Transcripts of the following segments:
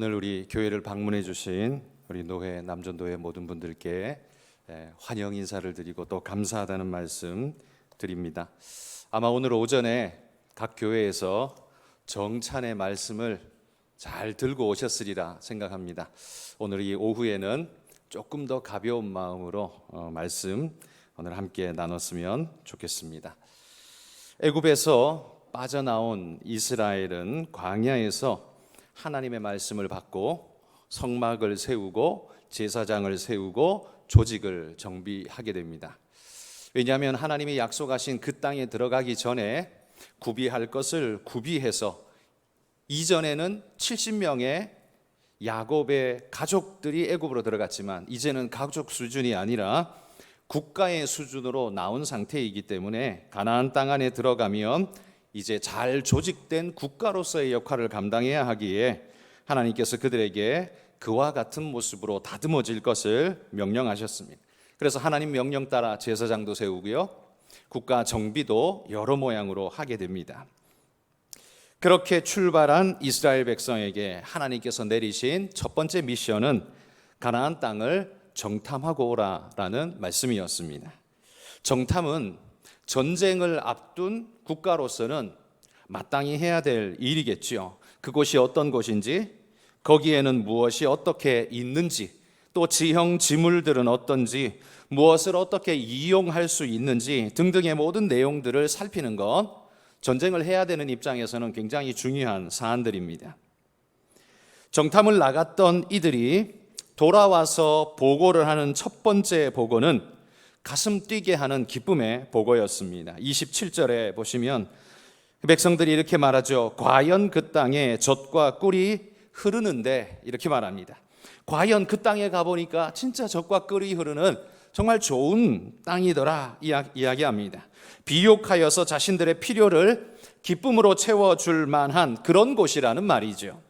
오늘 우리 교회를 방문해 주신 우리 노회 남전도회 모든 분들께 환영 인사를 드리고 또 감사하다는 말씀 드립니다. 아마 오늘 오전에 각 교회에서 정찬의 말씀을 잘 들고 오셨으리라 생각합니다. 오늘 이 오후에는 조금 더 가벼운 마음으로 말씀 오늘 함께 나눴으면 좋겠습니다. 애굽에서 빠져나온 이스라엘은 광야에서 하나님의 말씀을 받고 성막을 세우고 제사장을 세우고 조직을 정비하게 됩니다. 왜냐하면 하나님이 약속하신 그 땅에 들어가기 전에 구비할 것을 구비해서 이전에는 70명의 야곱의 가족들이 애굽으로 들어갔지만 이제는 가족 수준이 아니라 국가의 수준으로 나온 상태이기 때문에 가나안 땅 안에 들어가면 이제 잘 조직된 국가로서의 역할을 감당해야 하기에 하나님께서 그들에게 그와 같은 모습으로 다듬어질 것을 명령하셨습니다. 그래서 하나님 명령 따라 제사장도 세우고요, 국가 정비도 여러 모양으로 하게 됩니다. 그렇게 출발한 이스라엘 백성에게 하나님께서 내리신 첫 번째 미션은 가나안 땅을 정탐하고 오라라는 말씀이었습니다. 정탐은 전쟁을 앞둔 국가로서는 마땅히 해야 될 일이겠지요. 그곳이 어떤 곳인지, 거기에는 무엇이 어떻게 있는지, 또 지형 지물들은 어떤지, 무엇을 어떻게 이용할 수 있는지 등등의 모든 내용들을 살피는 것, 전쟁을 해야 되는 입장에서는 굉장히 중요한 사안들입니다. 정탐을 나갔던 이들이 돌아와서 보고를 하는 첫 번째 보고는 가슴 뛰게 하는 기쁨의 보고였습니다. 27절에 보시면 백성들이 이렇게 말하죠. 과연 그 땅에 젖과 꿀이 흐르는데, 이렇게 말합니다. 과연 그 땅에 가보니까 진짜 젖과 꿀이 흐르는 정말 좋은 땅이더라 이야기합니다. 비옥하여서 자신들의 필요를 기쁨으로 채워줄 만한 그런 곳이라는 말이죠.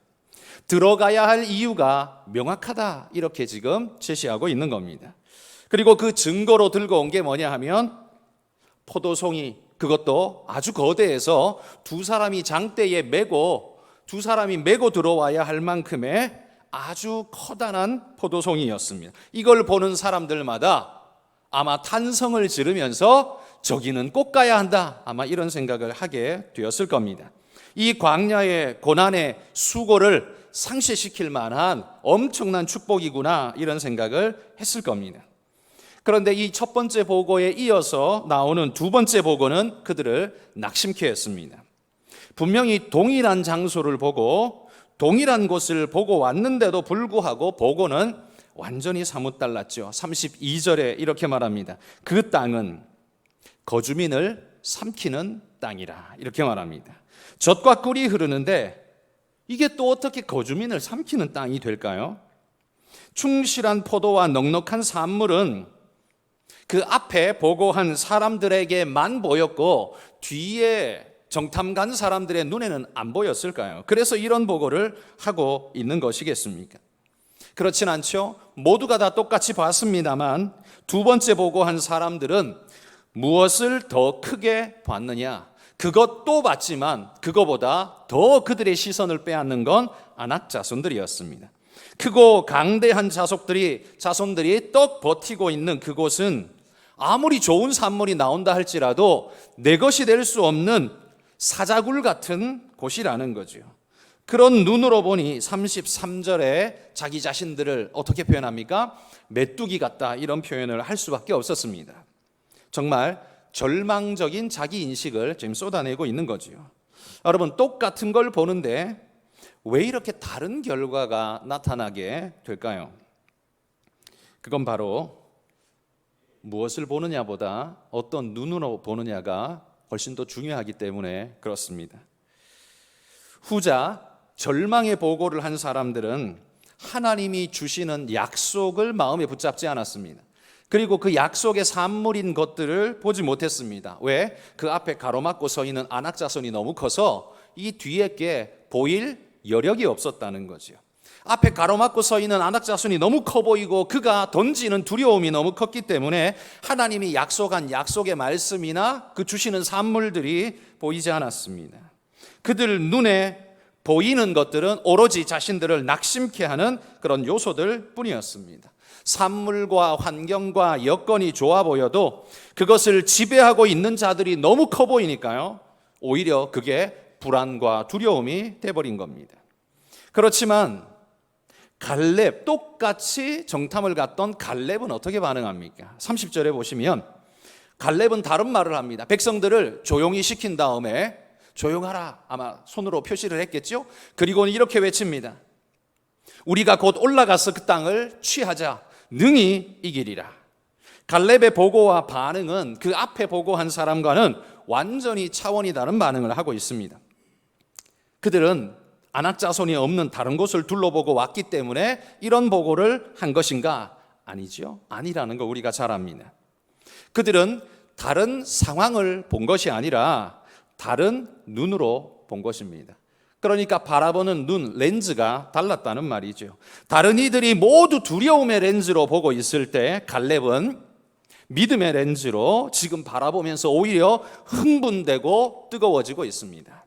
들어가야 할 이유가 명확하다, 이렇게 지금 제시하고 있는 겁니다. 그리고 그 증거로 들고 온 게 뭐냐 하면 포도송이, 그것도 아주 거대해서 두 사람이 메고 들어와야 할 만큼의 아주 커다란 포도송이였습니다. 이걸 보는 사람들마다 아마 탄성을 지르면서 저기는 꼭 가야 한다, 아마 이런 생각을 하게 되었을 겁니다. 이 광야의 고난의 수고를 상쇄시킬 만한 엄청난 축복이구나, 이런 생각을 했을 겁니다. 그런데 이 첫 번째 보고에 이어서 나오는 두 번째 보고는 그들을 낙심케 했습니다. 분명히 동일한 장소를 보고 동일한 곳을 보고 왔는데도 불구하고 보고는 완전히 사뭇 달랐죠. 32절에 이렇게 말합니다. 그 땅은 거주민을 삼키는 땅이라, 이렇게 말합니다. 젖과 꿀이 흐르는데 이게 또 어떻게 거주민을 삼키는 땅이 될까요? 충실한 포도와 넉넉한 산물은 그 앞에 보고한 사람들에게만 보였고 뒤에 정탐 간 사람들의 눈에는 안 보였을까요? 그래서 이런 보고를 하고 있는 것이겠습니까? 그렇진 않죠. 모두가 다 똑같이 봤습니다만 두 번째 보고한 사람들은 무엇을 더 크게 봤느냐? 그것도 봤지만 그거보다 더 그들의 시선을 빼앗는 건 아낙 자손들이었습니다. 크고 강대한 자손들이 떡 버티고 있는 그곳은 아무리 좋은 산물이 나온다 할지라도 내 것이 될 수 없는 사자굴 같은 곳이라는 거죠. 그런 눈으로 보니 33절에 자기 자신들을 어떻게 표현합니까? 메뚜기 같다, 이런 표현을 할 수밖에 없었습니다. 정말 절망적인 자기 인식을 지금 쏟아내고 있는 거죠. 여러분, 똑같은 걸 보는데 왜 이렇게 다른 결과가 나타나게 될까요? 그건 바로 무엇을 보느냐보다 어떤 눈으로 보느냐가 훨씬 더 중요하기 때문에 그렇습니다. 후자 절망의 보고를 한 사람들은 하나님이 주시는 약속을 마음에 붙잡지 않았습니다. 그리고 그 약속의 산물인 것들을 보지 못했습니다. 왜? 그 앞에 가로막고 서 있는 아낙 자손이 너무 커서 이 뒤에 게 보일 여력이 없었다는 거죠. 앞에 가로막고 서 있는 아낙 자손이 너무 커 보이고 그가 던지는 두려움이 너무 컸기 때문에 하나님이 약속한 약속의 말씀이나 그 주시는 산물들이 보이지 않았습니다. 그들 눈에 보이는 것들은 오로지 자신들을 낙심케 하는 그런 요소들 뿐이었습니다. 산물과 환경과 여건이 좋아 보여도 그것을 지배하고 있는 자들이 너무 커 보이니까요, 오히려 그게 불안과 두려움이 돼버린 겁니다. 그렇지만 갈렙, 똑같이 정탐을 갔던 갈렙은 어떻게 반응합니까? 30절에 보시면 갈렙은 다른 말을 합니다. 백성들을 조용히 시킨 다음에 조용하라, 아마 손으로 표시를 했겠죠. 그리고는 이렇게 외칩니다. 우리가 곧 올라가서 그 땅을 취하자. 능히 이기리라. 갈렙의 보고와 반응은 그 앞에 보고한 사람과는 완전히 차원이 다른 반응을 하고 있습니다. 그들은 아낙 자손이 없는 다른 곳을 둘러보고 왔기 때문에 이런 보고를 한 것인가? 아니죠. 아니라는 거 우리가 잘 압니다. 그들은 다른 상황을 본 것이 아니라 다른 눈으로 본 것입니다. 그러니까 바라보는 눈, 렌즈가 달랐다는 말이죠. 다른 이들이 모두 두려움의 렌즈로 보고 있을 때 갈렙은 믿음의 렌즈로 지금 바라보면서 오히려 흥분되고 뜨거워지고 있습니다.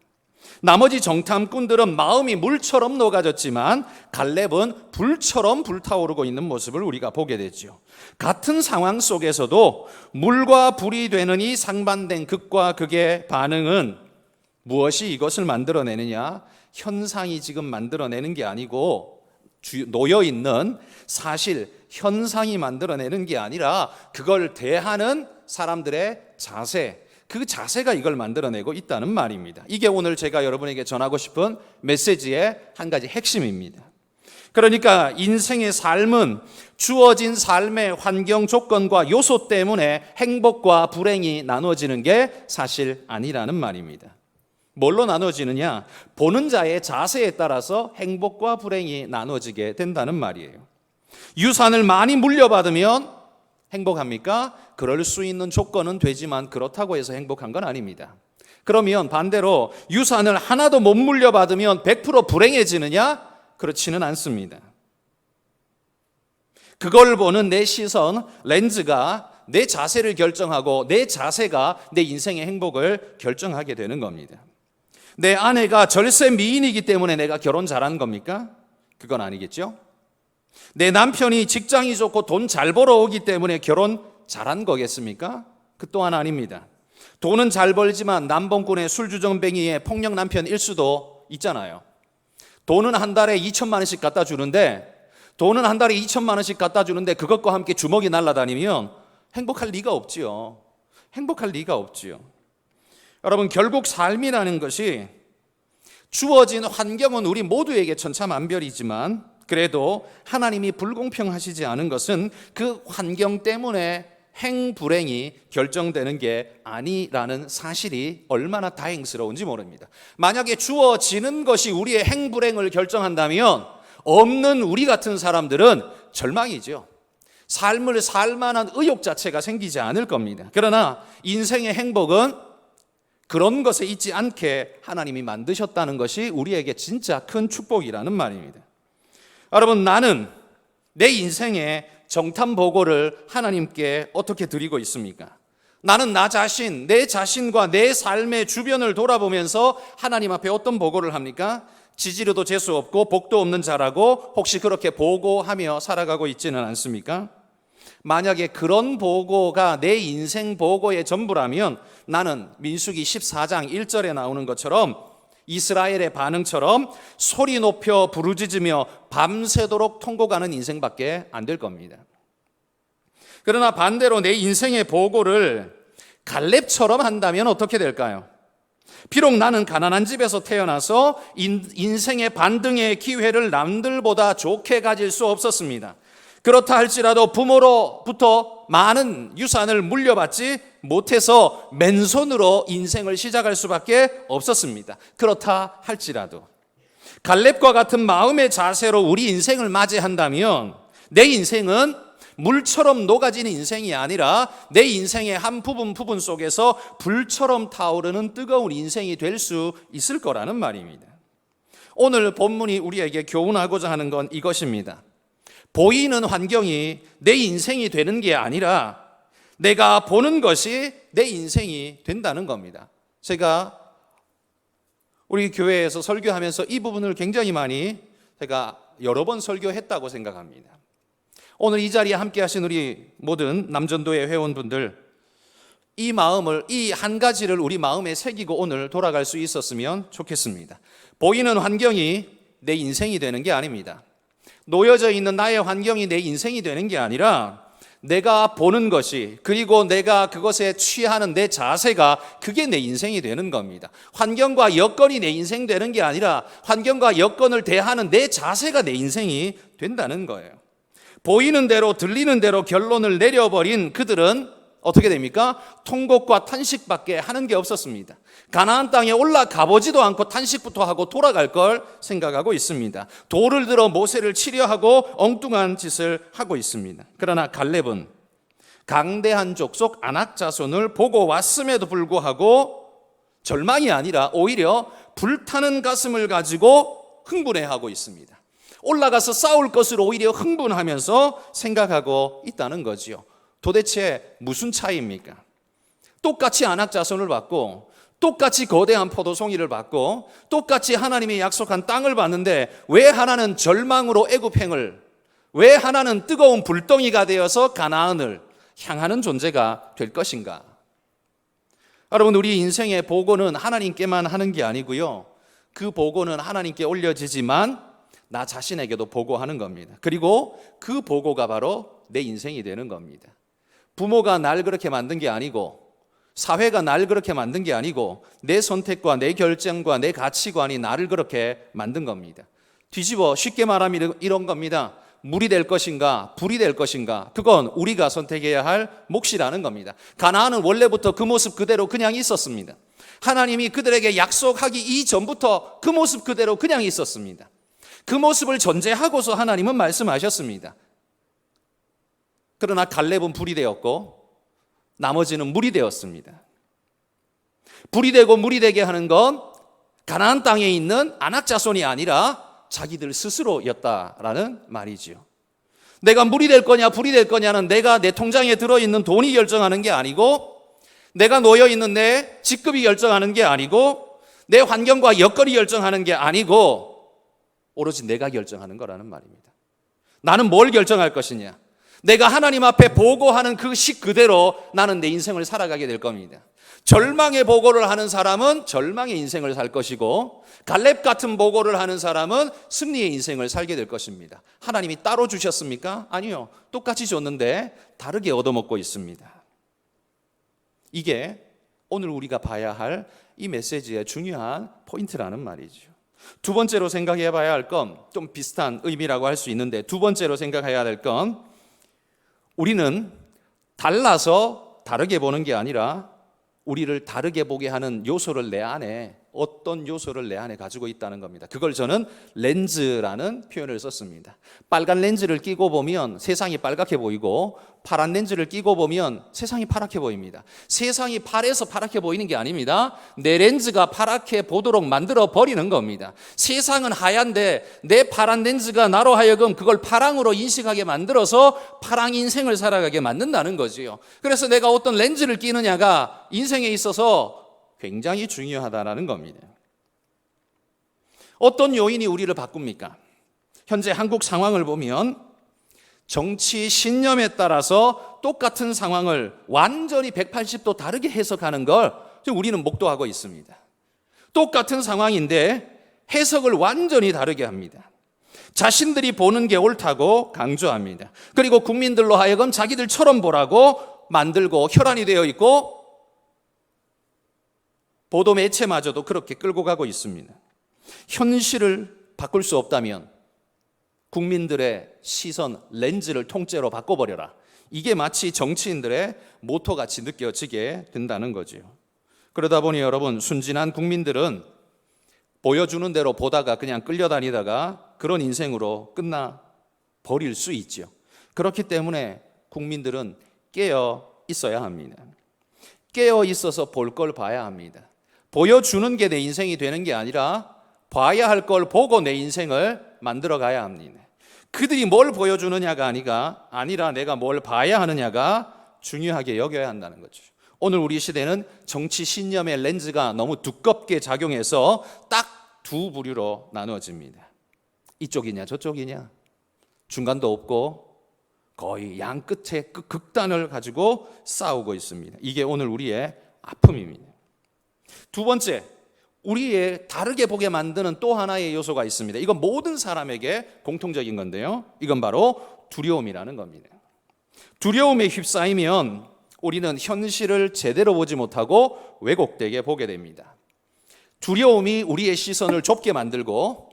나머지 정탐꾼들은 마음이 물처럼 녹아졌지만 갈렙은 불처럼 불타오르고 있는 모습을 우리가 보게 되죠. 같은 상황 속에서도 물과 불이 되는 이 상반된 극과 극의 반응은 무엇이 이것을 만들어내느냐? 현상이 지금 만들어내는 게 아니고 놓여있는 사실, 현상이 만들어내는 게 아니라 그걸 대하는 사람들의 자세, 그 자세가 이걸 만들어내고 있다는 말입니다. 이게 오늘 제가 여러분에게 전하고 싶은 메시지의 한 가지 핵심입니다. 그러니까 인생의 삶은 주어진 삶의 환경 조건과 요소 때문에 행복과 불행이 나눠지는 게 사실 아니라는 말입니다. 뭘로 나눠지느냐? 보는 자의 자세에 따라서 행복과 불행이 나눠지게 된다는 말이에요. 유산을 많이 물려받으면 행복합니까? 그럴 수 있는 조건은 되지만 그렇다고 해서 행복한 건 아닙니다. 그러면 반대로 유산을 하나도 못 물려받으면 100% 불행해지느냐? 그렇지는 않습니다. 그걸 보는 내 시선, 렌즈가 내 자세를 결정하고 내 자세가 내 인생의 행복을 결정하게 되는 겁니다. 내 아내가 절세 미인이기 때문에 내가 결혼 잘한 겁니까? 그건 아니겠죠? 내 남편이 직장이 좋고 돈 잘 벌어오기 때문에 결혼 잘한 거겠습니까? 그 또한 아닙니다. 돈은 잘 벌지만 남봉꾼의 술주정뱅이의 폭력 남편일 수도 있잖아요. 돈은 한 달에 2천만 원씩 갖다 주는데 그것과 함께 주먹이 날아다니면 행복할 리가 없지요. 행복할 리가 없지요. 여러분, 결국 삶이라는 것이 주어진 환경은 우리 모두에게 천차만별이지만 그래도 하나님이 불공평하시지 않은 것은 그 환경 때문에 행불행이 결정되는 게 아니라는 사실이 얼마나 다행스러운지 모릅니다. 만약에 주어지는 것이 우리의 행불행을 결정한다면 없는 우리 같은 사람들은 절망이죠. 삶을 살 만한 의욕 자체가 생기지 않을 겁니다. 그러나 인생의 행복은 그런 것에 있지 않게 하나님이 만드셨다는 것이 우리에게 진짜 큰 축복이라는 말입니다. 여러분, 나는 내 인생의 정탐 보고를 하나님께 어떻게 드리고 있습니까? 나는 나 자신, 내 자신과 내 삶의 주변을 돌아보면서 하나님 앞에 어떤 보고를 합니까? 지지료도 재수 없고 복도 없는 자라고 혹시 그렇게 보고하며 살아가고 있지는 않습니까? 만약에 그런 보고가 내 인생 보고의 전부라면 나는 민수기 14장 1절에 나오는 것처럼 이스라엘의 반응처럼 소리 높여 부르짖으며 밤새도록 통곡하는 인생밖에 안 될 겁니다. 그러나 반대로 내 인생의 보고를 갈렙처럼 한다면 어떻게 될까요? 비록 나는 가난한 집에서 태어나서 인생의 반등의 기회를 남들보다 좋게 가질 수 없었습니다. 그렇다 할지라도 부모로부터 많은 유산을 물려받지 못해서 맨손으로 인생을 시작할 수밖에 없었습니다. 그렇다 할지라도 갈렙과 같은 마음의 자세로 우리 인생을 맞이한다면 내 인생은 물처럼 녹아지는 인생이 아니라 내 인생의 한 부분 속에서 불처럼 타오르는 뜨거운 인생이 될 수 있을 거라는 말입니다. 오늘 본문이 우리에게 교훈하고자 하는 건 이것입니다. 보이는 환경이 내 인생이 되는 게 아니라 내가 보는 것이 내 인생이 된다는 겁니다. 제가 우리 교회에서 설교하면서 이 부분을 굉장히 많이 제가 여러 번 설교했다고 생각합니다. 오늘 이 자리에 함께 하신 우리 모든 남전도의 회원분들, 이 마음을, 이 한 가지를 우리 마음에 새기고 오늘 돌아갈 수 있었으면 좋겠습니다. 보이는 환경이 내 인생이 되는 게 아닙니다. 놓여져 있는 나의 환경이 내 인생이 되는 게 아니라 내가 보는 것이, 그리고 내가 그것에 취하는 내 자세가, 그게 내 인생이 되는 겁니다. 환경과 여건이 내 인생 되는 게 아니라 환경과 여건을 대하는 내 자세가 내 인생이 된다는 거예요. 보이는 대로 들리는 대로 결론을 내려버린 그들은 어떻게 됩니까? 통곡과 탄식밖에 하는 게 없었습니다. 가나안 땅에 올라가 보지도 않고 탄식부터 하고 돌아갈 걸 생각하고 있습니다. 돌을 들어 모세를 치려 하고 엉뚱한 짓을 하고 있습니다. 그러나 갈렙은 강대한 족속 아낙 자손을 보고 왔음에도 불구하고 절망이 아니라 오히려 불타는 가슴을 가지고 흥분해하고 있습니다. 올라가서 싸울 것을 오히려 흥분하면서 생각하고 있다는 거지요. 도대체 무슨 차이입니까? 똑같이 아낙 자손을 받고, 똑같이 거대한 포도송이를 받고, 똑같이 하나님이 약속한 땅을 받는데 왜 하나는 절망으로 애굽행을, 왜 하나는 뜨거운 불덩이가 되어서 가나안을 향하는 존재가 될 것인가? 여러분, 우리 인생의 보고는 하나님께만 하는 게 아니고요, 그 보고는 하나님께 올려지지만 나 자신에게도 보고하는 겁니다. 그리고 그 보고가 바로 내 인생이 되는 겁니다. 부모가 날 그렇게 만든 게 아니고, 사회가 날 그렇게 만든 게 아니고, 내 선택과 내 결정과 내 가치관이 나를 그렇게 만든 겁니다. 뒤집어 쉽게 말하면 이런 겁니다. 물이 될 것인가 불이 될 것인가, 그건 우리가 선택해야 할 몫이라는 겁니다. 가나안은 원래부터 그 모습 그대로 그냥 있었습니다. 하나님이 그들에게 약속하기 이전부터 그 모습 그대로 그냥 있었습니다. 그 모습을 전제하고서 하나님은 말씀하셨습니다. 그러나 갈렙은 불이 되었고 나머지는 물이 되었습니다. 불이 되고 물이 되게 하는 건 가나안 땅에 있는 아낙 자손이 아니라 자기들 스스로였다라는 말이지요. 내가 물이 될 거냐 불이 될 거냐는 내가 내 통장에 들어있는 돈이 결정하는 게 아니고, 내가 놓여있는 내 직급이 결정하는 게 아니고, 내 환경과 여건이 결정하는 게 아니고, 오로지 내가 결정하는 거라는 말입니다. 나는 뭘 결정할 것이냐? 내가 하나님 앞에 보고하는 그 식 그대로 나는 내 인생을 살아가게 될 겁니다. 절망의 보고를 하는 사람은 절망의 인생을 살 것이고, 갈렙 같은 보고를 하는 사람은 승리의 인생을 살게 될 것입니다. 하나님이 따로 주셨습니까? 아니요. 똑같이 줬는데 다르게 얻어먹고 있습니다. 이게 오늘 우리가 봐야 할 이 메시지의 중요한 포인트라는 말이죠. 두 번째로 생각해 봐야 할 건 좀 비슷한 의미라고 할 수 있는데, 두 번째로 생각해야 될 건 우리는 달라서 다르게 보는 게 아니라 우리를 다르게 보게 하는 요소를 내 안에, 어떤 요소를 내 안에 가지고 있다는 겁니다. 그걸 저는 렌즈라는 표현을 썼습니다. 빨간 렌즈를 끼고 보면 세상이 빨갛게 보이고, 파란 렌즈를 끼고 보면 세상이 파랗게 보입니다. 세상이 파래서 파랗게 보이는 게 아닙니다. 내 렌즈가 파랗게 보도록 만들어 버리는 겁니다. 세상은 하얀데 내 파란 렌즈가 나로 하여금 그걸 파랑으로 인식하게 만들어서 파랑 인생을 살아가게 만든다는 거지요. 그래서 내가 어떤 렌즈를 끼느냐가 인생에 있어서 굉장히 중요하다는 겁니다. 어떤 요인이 우리를 바꿉니까? 현재 한국 상황을 보면 정치 신념에 따라서 똑같은 상황을 완전히 180도 다르게 해석하는 걸 우리는 목도하고 있습니다. 똑같은 상황인데 해석을 완전히 다르게 합니다. 자신들이 보는 게 옳다고 강조합니다. 그리고 국민들로 하여금 자기들처럼 보라고 만들고 혈안이 되어 있고, 보도 매체마저도 그렇게 끌고 가고 있습니다. 현실을 바꿀 수 없다면 국민들의 시선, 렌즈를 통째로 바꿔버려라. 이게 마치 정치인들의 모토같이 느껴지게 된다는 거죠. 그러다 보니 여러분, 순진한 국민들은 보여주는 대로 보다가 그냥 끌려다니다가 그런 인생으로 끝나버릴 수 있죠. 그렇기 때문에 국민들은 깨어 있어야 합니다. 깨어 있어서 볼 걸 봐야 합니다. 보여주는 게 내 인생이 되는 게 아니라 봐야 할 걸 보고 내 인생을 만들어 가야 합니다. 그들이 뭘 보여주느냐가 아니라 내가 뭘 봐야 하느냐가 중요하게 여겨야 한다는 거죠. 오늘 우리 시대는 정치 신념의 렌즈가 너무 두껍게 작용해서 딱 두 부류로 나누어집니다. 이쪽이냐 저쪽이냐, 중간도 없고 거의 양 끝에 극단을 가지고 싸우고 있습니다. 이게 오늘 우리의 아픔입니다. 두 번째, 우리의 다르게 보게 만드는 또 하나의 요소가 있습니다. 이건 모든 사람에게 공통적인 건데요, 이건 바로 두려움이라는 겁니다. 두려움에 휩싸이면 우리는 현실을 제대로 보지 못하고 왜곡되게 보게 됩니다. 두려움이 우리의 시선을 좁게 만들고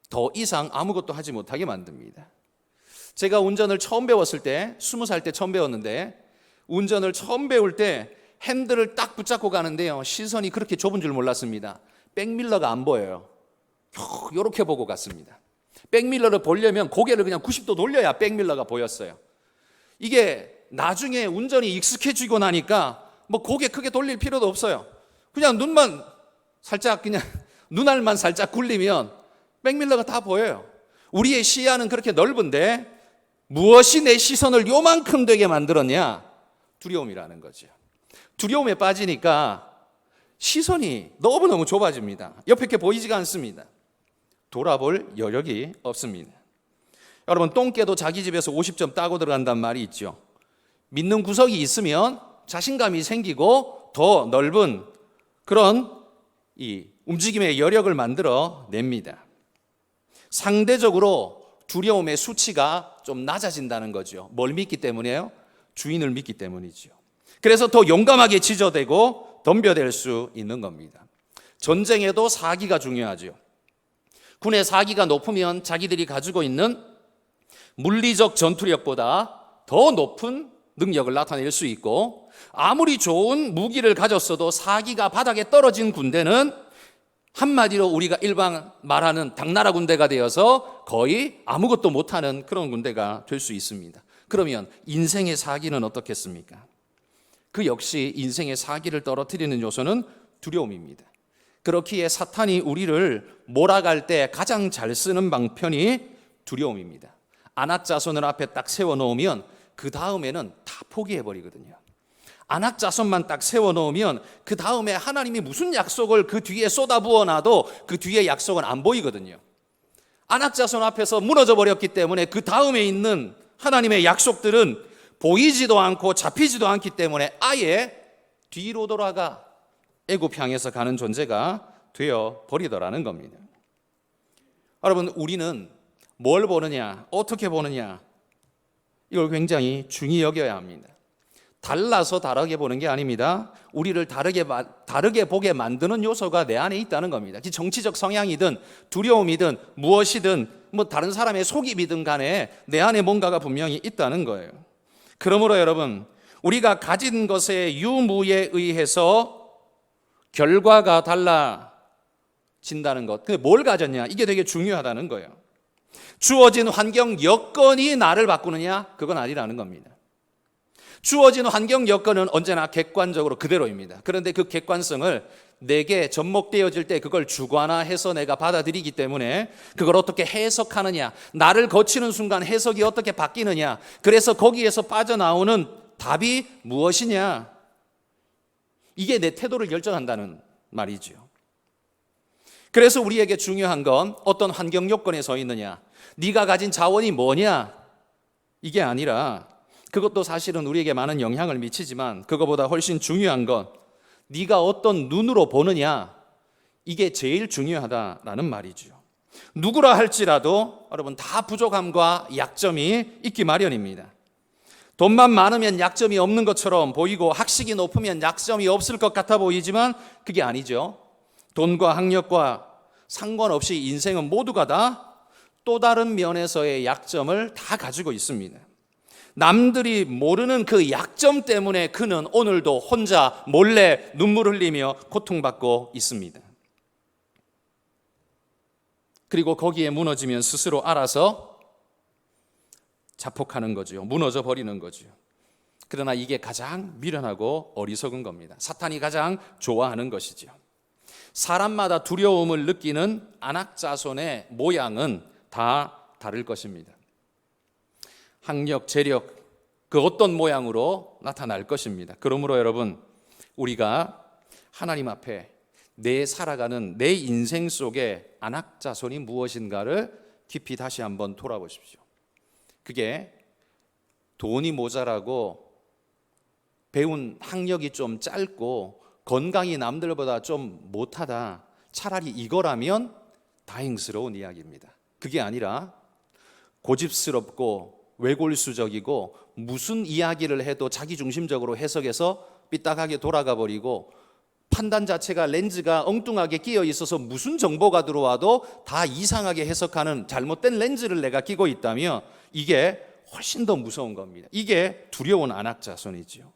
더 이상 아무것도 하지 못하게 만듭니다. 제가 운전을 처음 배웠을 때, 20살 때 처음 배웠는데, 운전을 처음 배울 때 핸들을 딱 붙잡고 가는데요, 시선이 그렇게 좁은 줄 몰랐습니다. 백밀러가 안 보여요. 이렇게 보고 갔습니다. 백밀러를 보려면 고개를 그냥 90도 돌려야 백밀러가 보였어요. 이게 나중에 운전이 익숙해지고 나니까 뭐 고개 크게 돌릴 필요도 없어요. 그냥 눈만 살짝, 그냥 눈알만 살짝 굴리면 백밀러가 다 보여요. 우리의 시야는 그렇게 넓은데 무엇이 내 시선을 요만큼 되게 만들었냐? 두려움이라는 거죠. 두려움에 빠지니까 시선이 너무너무 좁아집니다. 옆에 게 보이지가 않습니다. 돌아볼 여력이 없습니다. 여러분, 똥개도 자기 집에서 50점 따고 들어간단 말이 있죠. 믿는 구석이 있으면 자신감이 생기고 더 넓은 그런 이 움직임의 여력을 만들어 냅니다. 상대적으로 두려움의 수치가 좀 낮아진다는 거죠. 뭘 믿기 때문이에요? 주인을 믿기 때문이죠. 그래서 더 용감하게 지저대고 덤벼댈 수 있는 겁니다. 전쟁에도 사기가 중요하죠. 군의 사기가 높으면 자기들이 가지고 있는 물리적 전투력보다 더 높은 능력을 나타낼 수 있고, 아무리 좋은 무기를 가졌어도 사기가 바닥에 떨어진 군대는 한마디로 우리가 일반 말하는 당나라 군대가 되어서 거의 아무것도 못하는 그런 군대가 될 수 있습니다. 그러면 인생의 사기는 어떻겠습니까? 그 역시 인생의 사기를 떨어뜨리는 요소는 두려움입니다. 그렇기에 사탄이 우리를 몰아갈 때 가장 잘 쓰는 방편이 두려움입니다. 안악자손을 앞에 딱 세워놓으면 그 다음에는 다 포기해버리거든요. 안악자손만 딱 세워놓으면 그 다음에 하나님이 무슨 약속을 그 뒤에 쏟아부어놔도 그 뒤에 약속은 안 보이거든요. 안악자손 앞에서 무너져 버렸기 때문에 그 다음에 있는 하나님의 약속들은 보이지도 않고 잡히지도 않기 때문에 아예 뒤로 돌아가 애굽 향해서 가는 존재가 되어 버리더라는 겁니다. 여러분, 우리는 뭘 보느냐, 어떻게 보느냐, 이걸 굉장히 중히 여겨야 합니다. 달라서 다르게 보는 게 아닙니다. 우리를 다르게 보게 만드는 요소가 내 안에 있다는 겁니다. 정치적 성향이든 두려움이든 무엇이든 뭐 다른 사람의 속임이든 간에 내 안에 뭔가가 분명히 있다는 거예요. 그러므로 여러분, 우리가 가진 것의 유무에 의해서 결과가 달라진다는 것, 뭘 가졌냐, 이게 되게 중요하다는 거예요. 주어진 환경 여건이 나를 바꾸느냐, 그건 아니라는 겁니다. 주어진 환경 여건은 언제나 객관적으로 그대로입니다. 그런데 그 객관성을 내게 접목되어질 때 그걸 주관화해서 내가 받아들이기 때문에 그걸 어떻게 해석하느냐, 나를 거치는 순간 해석이 어떻게 바뀌느냐, 그래서 거기에서 빠져나오는 답이 무엇이냐, 이게 내 태도를 결정한다는 말이죠. 그래서 우리에게 중요한 건 어떤 환경 요건에 서 있느냐, 네가 가진 자원이 뭐냐, 이게 아니라, 그것도 사실은 우리에게 많은 영향을 미치지만 그것보다 훨씬 중요한 건 네가 어떤 눈으로 보느냐, 이게 제일 중요하다라는 말이죠. 누구라 할지라도 여러분 다 부족함과 약점이 있기 마련입니다. 돈만 많으면 약점이 없는 것처럼 보이고 학식이 높으면 약점이 없을 것 같아 보이지만 그게 아니죠. 돈과 학력과 상관없이 인생은 모두가 다 또 다른 면에서의 약점을 다 가지고 있습니다. 남들이 모르는 그 약점 때문에 그는 오늘도 혼자 몰래 눈물 흘리며 고통받고 있습니다. 그리고 거기에 무너지면 스스로 알아서 자폭하는 거죠. 무너져 버리는 거죠. 그러나 이게 가장 미련하고 어리석은 겁니다. 사탄이 가장 좋아하는 것이죠. 사람마다 두려움을 느끼는 안악자손의 모양은 다 다를 것입니다. 학력, 재력, 그 어떤 모양으로 나타날 것입니다. 그러므로 여러분, 우리가 하나님 앞에 내 살아가는 내 인생 속에 안악자손이 무엇인가를 깊이 다시 한번 돌아보십시오. 그게 돈이 모자라고 배운 학력이 좀 짧고 건강이 남들보다 좀 못하다, 차라리 이거라면 다행스러운 이야기입니다. 그게 아니라 고집스럽고 외골수적이고 무슨 이야기를 해도 자기중심적으로 해석해서 삐딱하게 돌아가 버리고 판단 자체가 렌즈가 엉뚱하게 끼어 있어서 무슨 정보가 들어와도 다 이상하게 해석하는 잘못된 렌즈를 내가 끼고 있다면 이게 훨씬 더 무서운 겁니다. 이게 두려운 안악자손이지요.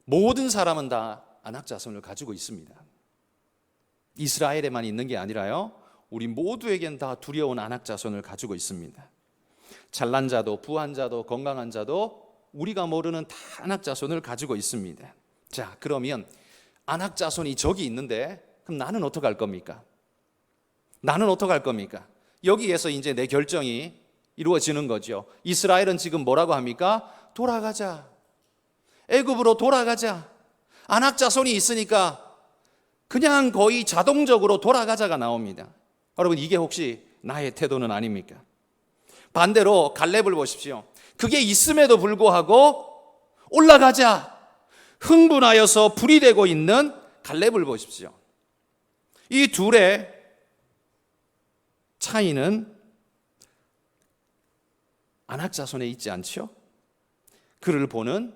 모든 사람은 다 안악자손을 가지고 있습니다. 이스라엘에만 있는 게 아니라요, 우리 모두에겐 다 두려운 안악자손을 가지고 있습니다. 잘난 자도 부한 자도 건강한 자도 우리가 모르는 다 안악자손을 가지고 있습니다. 자, 그러면 안악자손이 저기 있는데 그럼 나는 어떡할 겁니까? 나는 어떡할 겁니까? 여기에서 이제 내 결정이 이루어지는 거죠. 이스라엘은 지금 뭐라고 합니까? 돌아가자. 애굽으로 돌아가자. 안악자손이 있으니까 그냥 거의 자동적으로 돌아가자가 나옵니다. 여러분, 이게 혹시 나의 태도는 아닙니까? 반대로 갈렙을 보십시오. 그게 있음에도 불구하고 올라가자, 흥분하여서 불이 되고 있는 갈렙을 보십시오. 이 둘의 차이는 안악자손에 있지 않죠? 그를 보는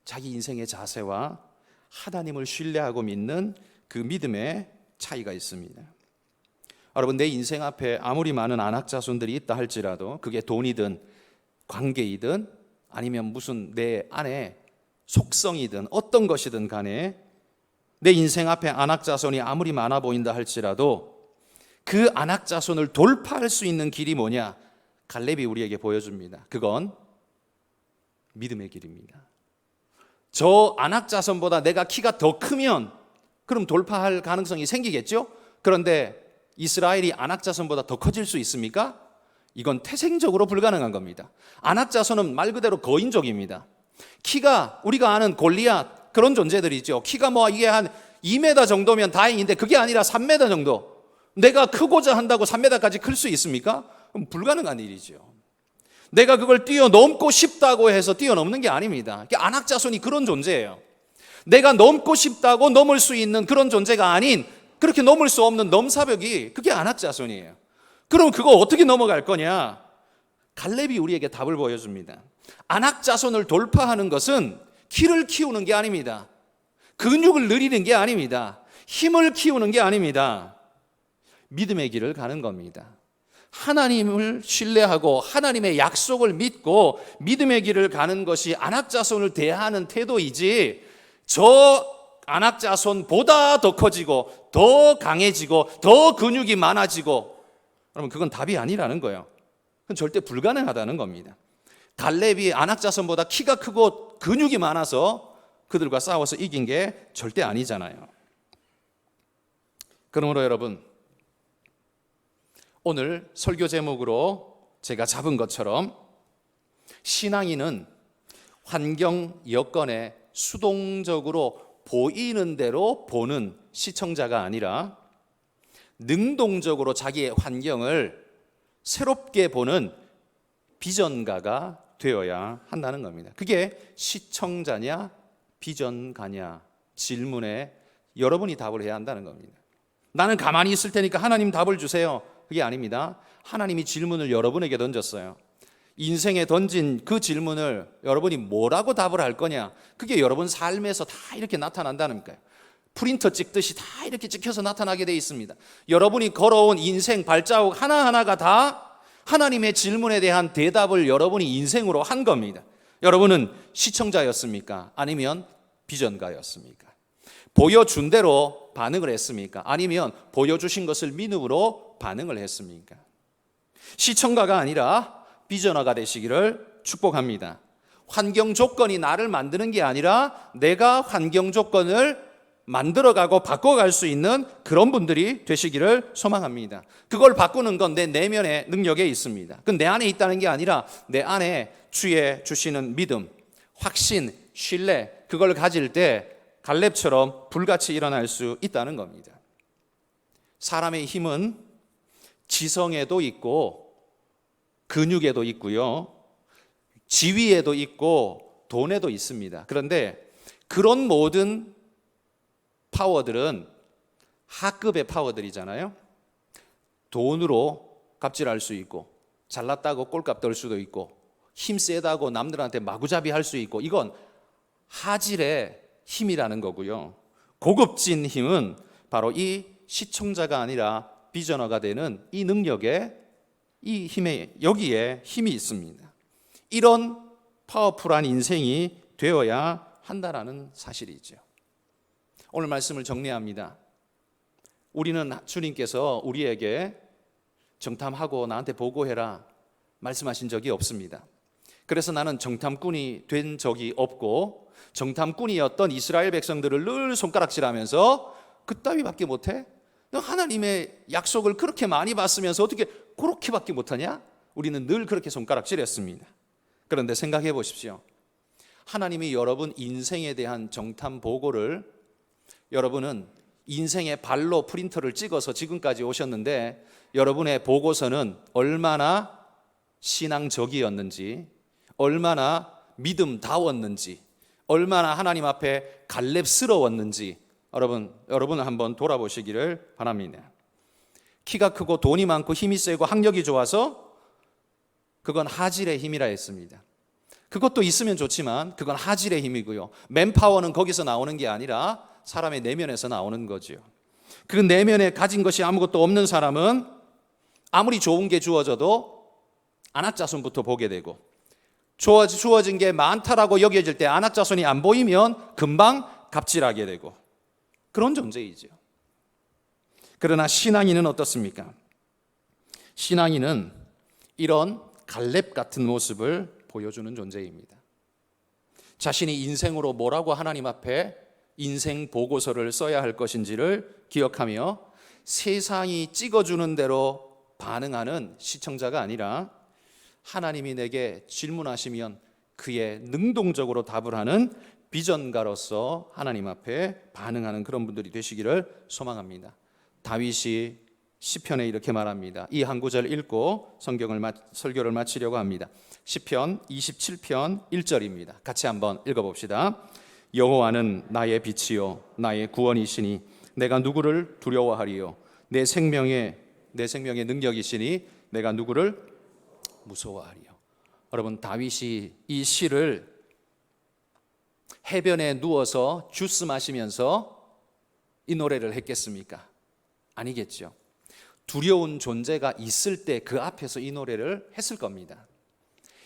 자기 인생의 자세와 하나님을 신뢰하고 믿는 그 믿음의 차이가 있습니다. 여러분, 내 인생 앞에 아무리 많은 안악자손들이 있다 할지라도 그게 돈이든 관계이든 아니면 무슨 내 안에 속성이든 어떤 것이든 간에 내 인생 앞에 안악자손이 아무리 많아 보인다 할지라도 그 안악자손을 돌파할 수 있는 길이 뭐냐? 갈렙이 우리에게 보여줍니다. 그건 믿음의 길입니다. 저 안악자손보다 내가 키가 더 크면 그럼 돌파할 가능성이 생기겠죠? 그런데 이스라엘이 안악자손보다 더 커질 수 있습니까? 이건 태생적으로 불가능한 겁니다. 안악자손은 말 그대로 거인족입니다. 키가 우리가 아는 골리앗 그런 존재들이죠. 키가 뭐 이게 한 2m 정도면 다행인데 그게 아니라 3m 정도. 내가 크고자 한다고 3m까지 클 수 있습니까? 그럼 불가능한 일이죠. 내가 그걸 뛰어넘고 싶다고 해서 뛰어넘는 게 아닙니다. 안악자손이 그런 존재예요. 내가 넘고 싶다고 넘을 수 있는 그런 존재가 아닌, 그렇게 넘을 수 없는 넘사벽이 그게 안악자손이에요. 그럼 그거 어떻게 넘어갈 거냐? 갈렙이 우리에게 답을 보여줍니다. 안악자손을 돌파하는 것은 키를 키우는 게 아닙니다. 근육을 늘리는 게 아닙니다. 힘을 키우는 게 아닙니다. 믿음의 길을 가는 겁니다. 하나님을 신뢰하고 하나님의 약속을 믿고 믿음의 길을 가는 것이 안악자손을 대하는 태도이지, 저 안악자손보다 더 커지고 더 강해지고 더 근육이 많아지고, 여러분, 그건 답이 아니라는 거예요. 그건 절대 불가능하다는 겁니다. 갈렙이 안악자손보다 키가 크고 근육이 많아서 그들과 싸워서 이긴 게 절대 아니잖아요. 그러므로 여러분, 오늘 설교 제목으로 제가 잡은 것처럼 신앙인은 환경 여건에 수동적으로 보이는 대로 보는 시청자가 아니라 능동적으로 자기의 환경을 새롭게 보는 비전가가 되어야 한다는 겁니다. 그게 시청자냐 비전가냐 질문에 여러분이 답을 해야 한다는 겁니다. 나는 가만히 있을 테니까 하나님 답을 주세요. 그게 아닙니다. 하나님이 질문을 여러분에게 던졌어요. 인생에 던진 그 질문을 여러분이 뭐라고 답을 할 거냐, 그게 여러분 삶에서 다 이렇게 나타난다는 거예요. 프린터 찍듯이 다 이렇게 찍혀서 나타나게 돼 있습니다. 여러분이 걸어온 인생 발자국 하나하나가 다 하나님의 질문에 대한 대답을 여러분이 인생으로 한 겁니다. 여러분은 시청자였습니까? 아니면 비전가였습니까? 보여준 대로 반응을 했습니까? 아니면 보여주신 것을 믿음으로 반응을 했습니까? 시청가가 아니라 비전가가 되시기를 축복합니다. 환경 조건이 나를 만드는 게 아니라 내가 환경 조건을 만들어가고 바꿔갈 수 있는 그런 분들이 되시기를 소망합니다. 그걸 바꾸는 건 내 내면의 능력에 있습니다. 그건 내 안에 있다는 게 아니라 내 안에 주의 주시는 믿음, 확신, 신뢰, 그걸 가질 때 갈렙처럼 불같이 일어날 수 있다는 겁니다. 사람의 힘은 지성에도 있고 근육에도 있고요, 지위에도 있고 돈에도 있습니다. 그런데 그런 모든 파워들은 하급의 파워들이잖아요. 돈으로 갑질할 수 있고, 잘났다고 꼴값 떨 수도 있고, 힘 세다고 남들한테 마구잡이 할 수 있고, 이건 하질의 힘이라는 거고요. 고급진 힘은 바로 이 시청자가 아니라 비전어가 되는 이 능력에, 이 힘에, 여기에 힘이 있습니다. 이런 파워풀한 인생이 되어야 한다라는 사실이죠. 오늘 말씀을 정리합니다. 우리는 주님께서 우리에게 정탐하고 나한테 보고해라 말씀하신 적이 없습니다. 그래서 나는 정탐꾼이 된 적이 없고, 정탐꾼이었던 이스라엘 백성들을 늘 손가락질하면서 그따위밖에 못해? 너 하나님의 약속을 그렇게 많이 받으면서 어떻게 그렇게밖에 못하냐? 우리는 늘 그렇게 손가락질했습니다. 그런데 생각해 보십시오. 하나님이 여러분 인생에 대한 정탐 보고를, 여러분은 인생의 발로 프린터를 찍어서 지금까지 오셨는데 여러분의 보고서는 얼마나 신앙적이었는지, 얼마나 믿음다웠는지, 얼마나 하나님 앞에 갈렙스러웠는지 여러분은 한번 돌아보시기를 바랍니다. 키가 크고 돈이 많고 힘이 세고 학력이 좋아서 그건 하질의 힘이라 했습니다. 그것도 있으면 좋지만 그건 하질의 힘이고요. 맨파워는 거기서 나오는 게 아니라 사람의 내면에서 나오는 거죠. 그 내면에 가진 것이 아무것도 없는 사람은 아무리 좋은 게 주어져도 안악자손부터 보게 되고, 주어진 게 많다라고 여겨질 때 안악자손이 안 보이면 금방 갑질하게 되고, 그런 존재이죠. 그러나 신앙인은 어떻습니까? 신앙인은 이런 갈렙 같은 모습을 보여주는 존재입니다. 자신이 인생으로 뭐라고 하나님 앞에 인생 보고서를 써야 할 것인지를 기억하며 세상이 찍어주는 대로 반응하는 시청자가 아니라 하나님이 내게 질문하시면 그에 능동적으로 답을 하는 비전가로서 하나님 앞에 반응하는 그런 분들이 되시기를 소망합니다. 다윗이 시편에 이렇게 말합니다. 이 한 구절 읽고 설교를 마치려고 합니다. 시편 27편 1절입니다. 같이 한번 읽어봅시다. 여호와는 나의 빛이요 나의 구원이시니 내가 누구를 두려워하리요. 내 생명의 능력이시니 내가 누구를 무서워하리요. 여러분, 다윗이 이 시를 해변에 누워서 주스 마시면서 이 노래를 했겠습니까? 아니겠죠. 두려운 존재가 있을 때 그 앞에서 이 노래를 했을 겁니다.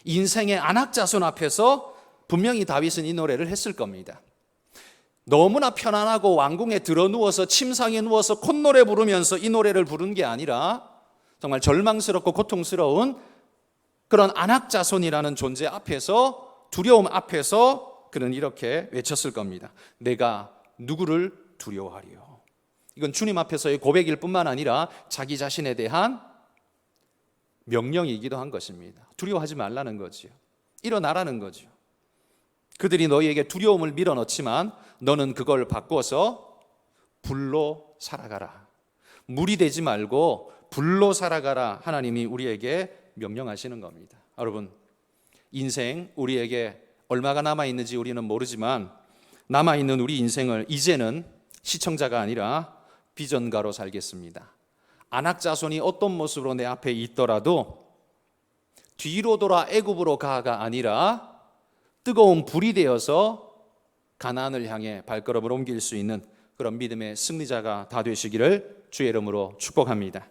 인생의 안악자손 앞에서 분명히 다윗은 이 노래를 했을 겁니다. 너무나 편안하고 왕궁에 들어 누워서 침상에 누워서 콧노래 부르면서 이 노래를 부른 게 아니라 정말 절망스럽고 고통스러운 그런 안악자손이라는 존재 앞에서, 두려움 앞에서 그는 이렇게 외쳤을 겁니다. 내가 누구를 두려워하리요. 이건 주님 앞에서의 고백일 뿐만 아니라 자기 자신에 대한 명령이기도 한 것입니다. 두려워하지 말라는 거지요. 일어나라는 거죠. 그들이 너희에게 두려움을 밀어넣지만 너는 그걸 바꿔서 불로 살아가라. 물이 되지 말고 불로 살아가라. 하나님이 우리에게 명령하시는 겁니다. 여러분, 인생 우리에게 얼마가 남아있는지 우리는 모르지만 남아있는 우리 인생을 이제는 시청자가 아니라 비전가로 살겠습니다. 안악자손이 어떤 모습으로 내 앞에 있더라도 뒤로 돌아 애굽으로 가가 아니라 뜨거운 불이 되어서 가나안을 향해 발걸음을 옮길 수 있는 그런 믿음의 승리자가 다 되시기를 주의 이름으로 축복합니다.